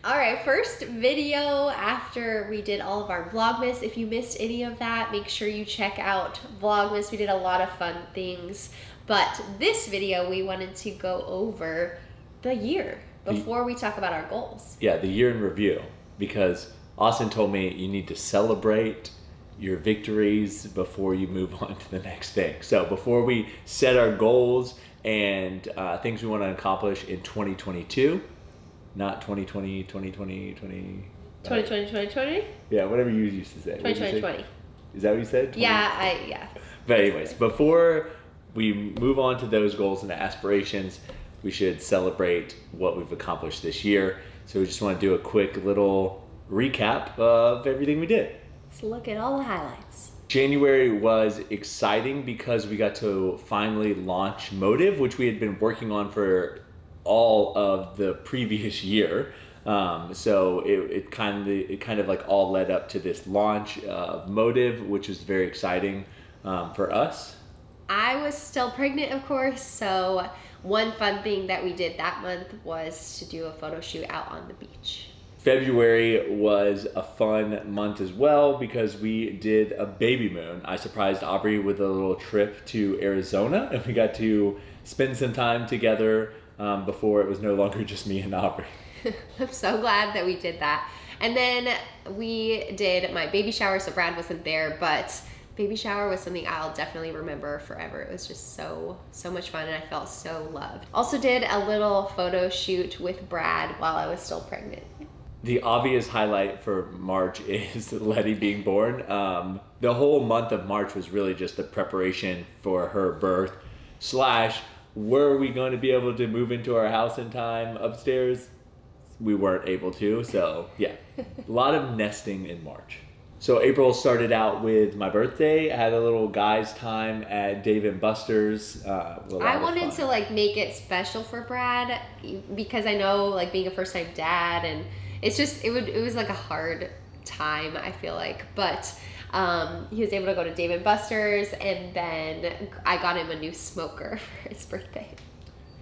All right, first video after we did all of our Vlogmas. If you missed any of that, make sure you check out Vlogmas. We did a lot of fun things. But this video, we wanted to go over the year before we talk about our goals. Yeah, the year in review. Because Austin told me you need to celebrate your victories before you move on to the next thing. So before we set our goals and things we want to accomplish in 2022, not 2020, 2020, 2020. Yeah, whatever you used to say. 2020. Is that what you said? 20? Yeah. But anyways, before we move on to those goals and aspirations, we should celebrate what we've accomplished this year. So we just want to do a quick little recap of everything we did. Let's look at all the highlights. January was exciting because we got to finally launch Motive, which we had been working on for all of the previous year. So it kind of like all led up to this launch of Motive, which was very exciting for us. I was still pregnant, of course, so one fun thing that we did that month was to do a photo shoot out on the beach. February was a fun month as well because we did a baby moon. I surprised Aubrie with a little trip to Arizona, and we got to spend some time together before it was no longer just me and Aubrie. I'm so glad that we did that. And then we did my baby shower, so Brad wasn't there, but baby shower was something I'll definitely remember forever. It was just so much fun, and I felt so loved. Also did a little photo shoot with Brad while I was still pregnant. The obvious highlight for March is Letty being born. The whole month of March was really just the preparation for her birth / were we going to be able to move into our house in time upstairs? We weren't able to, so yeah. A lot of nesting in March. So April started out with my birthday. I had a little guys' time at Dave & Buster's. I wanted to like make it special for Brad because I know like being a first-time dad, and it's just it was like a hard time, I feel like, but he was able to go to Dave & Buster's, and then I got him a new smoker for his birthday.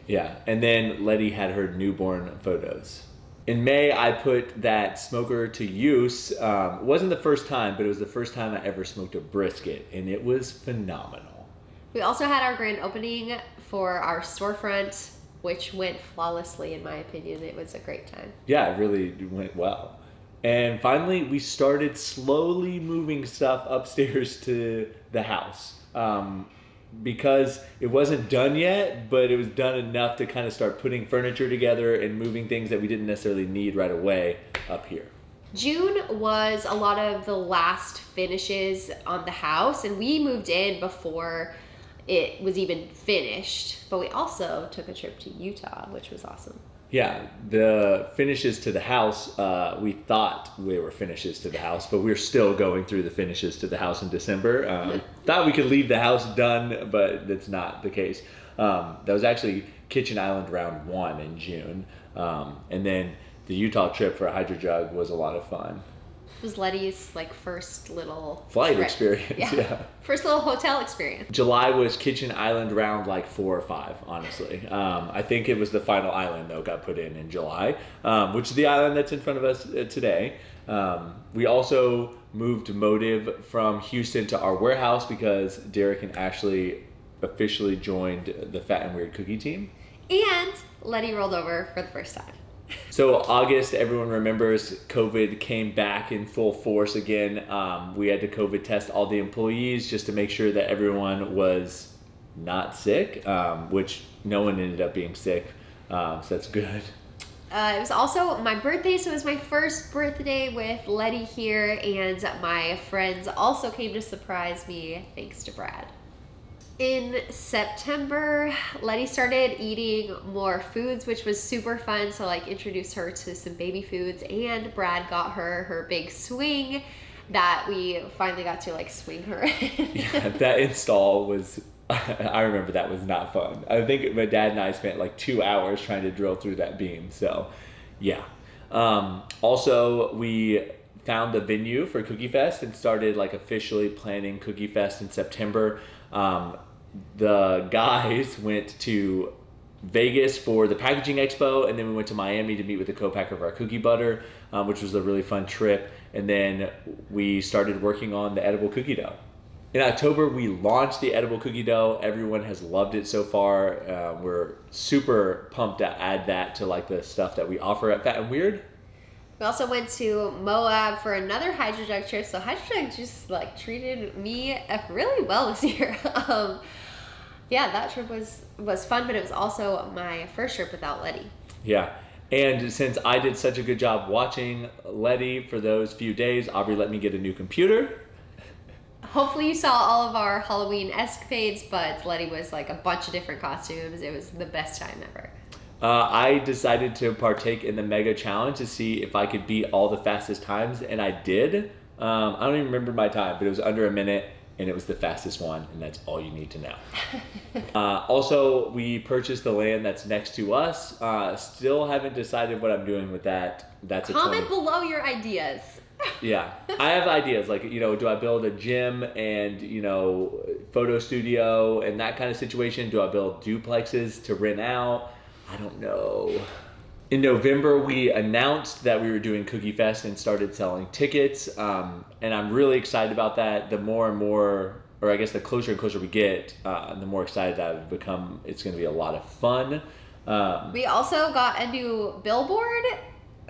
Yeah, and then Letty had her newborn photos. In May, I put that smoker to use. It wasn't the first time, but it was the first time I ever smoked a brisket, and it was phenomenal. We also had our grand opening for our storefront, which went flawlessly, in my opinion. It was a great time. Yeah, it really went well. And finally, we started slowly moving stuff upstairs to the house. Because it wasn't done yet, but it was done enough to kind of start putting furniture together and moving things that we didn't necessarily need right away up here. June was a lot of the last finishes on the house, and we moved in before it was even finished. But we also took a trip to Utah, which was awesome. Yeah, the finishes to the house, we thought they were finishes to the house, but we're still going through the finishes to the house in December. Thought we could leave the house done, but that's not the case. That was actually Kitchen Island round 1 in June. And then the Utah trip for a Hydro Jug was a lot of fun. It was Letty's like first little flight trip. Experience. Yeah. First little hotel experience. July was Kitchen Island round like 4 or 5, honestly. I think it was the final island though got put in July, which is the island that's in front of us today. We also moved Motive from Houston to our warehouse because Derek and Ashley officially joined the Fat and Weird Cookie team. And Letty rolled over for the first time. So August, everyone remembers, COVID came back in full force again. We had to COVID test all the employees just to make sure that everyone was not sick, which no one ended up being sick, so that's good. It was also my birthday, so it was my first birthday with Letty here, and my friends also came to surprise me, thanks to Brad. In September, Letty started eating more foods, which was super fun. So like introduced her to some baby foods, and Brad got her big swing that we finally got to like swing her in. Yeah, that install was, I remember that was not fun. I think my dad and I spent like 2 hours trying to drill through that beam. So yeah. Also, we found a venue for Cookie Fest and started like officially planning Cookie Fest in September. The guys went to Vegas for the packaging expo, and then we went to Miami to meet with the co-packer of our cookie butter, which was a really fun trip. And then we started working on the edible cookie dough. In October, we launched the edible cookie dough. Everyone has loved it so far. We're super pumped to add that to like the stuff that we offer at Fat and Weird. We also went to Moab for another Hydrodug trip. So Hydrodug just like treated me really well this year. Yeah, that trip was fun, but it was also my first trip without Letty. Yeah. And since I did such a good job watching Letty for those few days, Aubrie let me get a new computer. Hopefully you saw all of our Halloween escapades, but Letty was like a bunch of different costumes. It was the best time ever. I decided to partake in the mega challenge to see if I could beat all the fastest times, and I did. I don't even remember my time, but it was under a minute, and it was the fastest one, and that's all you need to know. Also, we purchased the land that's next to us. Still haven't decided what I'm doing with that. That's Comment below your ideas. Yeah, I have ideas like, do I build a gym and, photo studio and that kind of situation? Do I build duplexes to rent out? I don't know. In November, we announced that we were doing Cookie Fest and started selling tickets. And I'm really excited about that. The more and more, or I guess the closer and closer we get, the more excited I've become. It's going to be a lot of fun. We also got a new billboard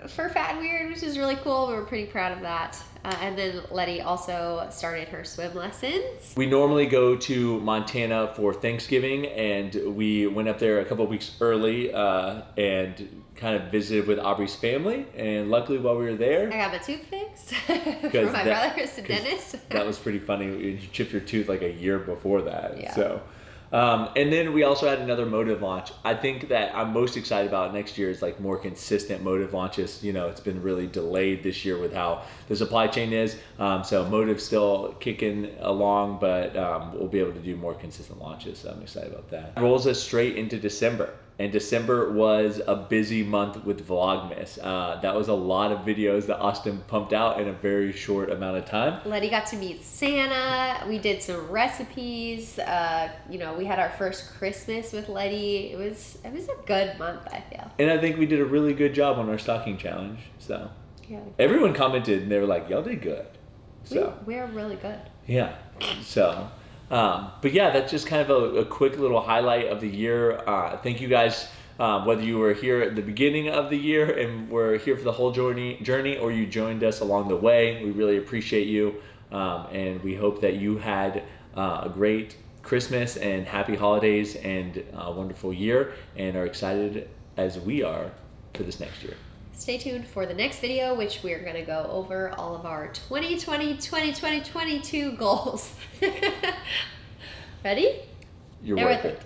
for Fat and Weird, which is really cool. We were pretty proud of that. And then Letty also started her swim lessons. We normally go to Montana for Thanksgiving, and we went up there a couple of weeks early and kind of visited with Aubrie's family. And luckily, while we were there, I got my tooth fixed for my brother's dentist. That was pretty funny. You chipped your tooth like a year before that. Yeah. So. And then we also had another Motive launch. I think that I'm most excited about next year is like more consistent Motive launches. It's been really delayed this year with how the supply chain is. So Motive's still kicking along, but we'll be able to do more consistent launches. So I'm excited about that. Rolls us straight into December. And December was a busy month with Vlogmas. That was a lot of videos that Austin pumped out in a very short amount of time. Letty got to meet Santa. We did some recipes. We had our first Christmas with Letty. It was a good month, I feel. And I think we did a really good job on our stocking challenge. So yeah. Everyone commented and they were like, y'all did good. So we're really good. Yeah. So but yeah, that's just kind of a quick little highlight of the year. Thank you guys, whether you were here at the beginning of the year and were here for the whole journey, or you joined us along the way. We really appreciate you, and we hope that you had a great Christmas and happy holidays and a wonderful year, and are excited as we are for this next year. Stay tuned for the next video, which we're going to go over all of our 2020, 2020, 2022 goals. Ready? You're worth it.